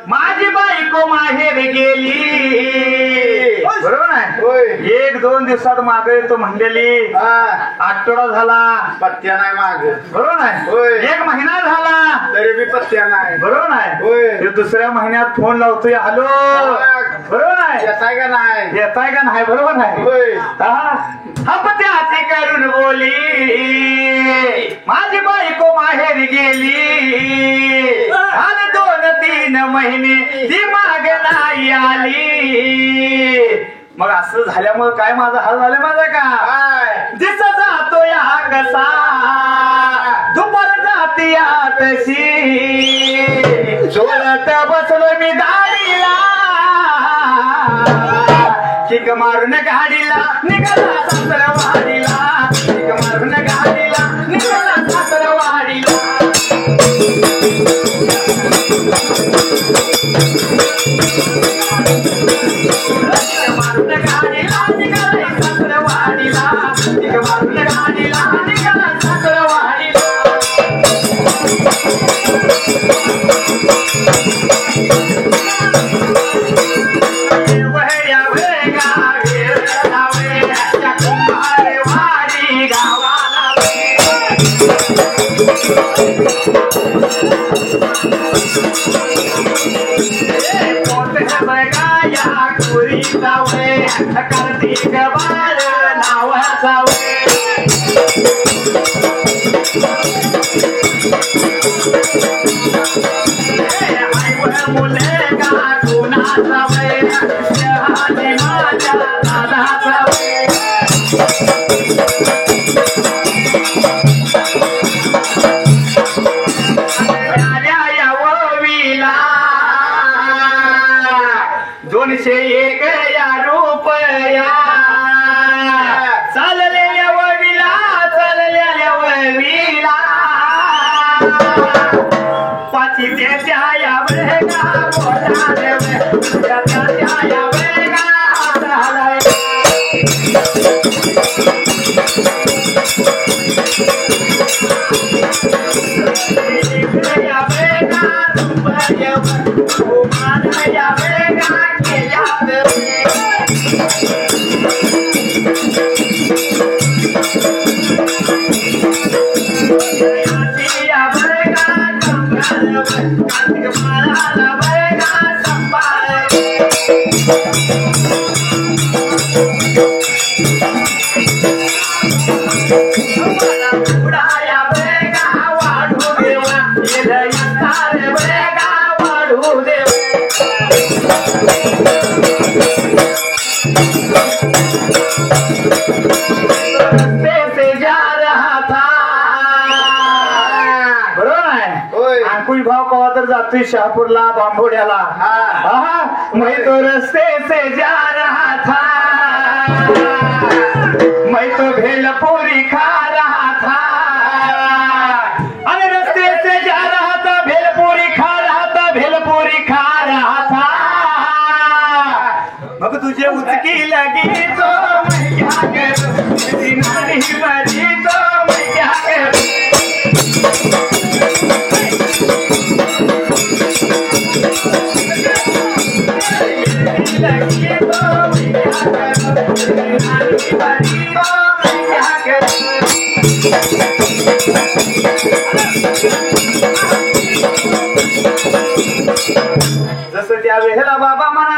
माझी बायको माहेर गेली बरोबर नाही. एक दोन दिवसात मागे येतो म्हणलेली आठवडा झाला पत्त्या नाही माग बरोबर नाही. एक महिना झाला तरी बी पत्त्या नाही बरोबर नाही. दुसऱ्या महिन्यात फोन लावतोय हॅलो बरोबर नाही. येताय का नाही येताय का नाही बरोबर नाही. हप्त्याची करून बोली माझी बायको माहेर गेली आणि 2-3 महिने ती माग नाही आली. मग असं झाल्यामुळे काय माझा हाल झाला माझा का दिस जातो या कसा दुपार जाते या तशी जोरात बसलो मी गाडीला किक मारून गाडीला निघाला सासरवाडीला किक मारून गाडीला निघाला सासरवाडीला. मारून गाडीला निघाला सासरवाडीला किक मारून गाडीला निघाला सासरवाडीला. कार्तिक बाळ नावाचा मुले का कुणाचा माझ्या दादाचा यावीला 201 रुपया चाललेल्या ववीला चाललेल्या ववीला पाची त्याच्या वेगा बोला त्याच्या वेगा जातोय शहापूरला बांबोड्याला मैं तो रस्ते से जा रहा था मैं तो भेलपुरी खा रहा था अरे रस्ते से जा रहा था भेलपुरी खा रहा था भेलपुरी खा रहा था मग तुझे उचकी लगी तो मैं क्या करूं मेरी नानी मरी तो मैं क्या करूं जसं त्या वेळेला बाबा म्हणा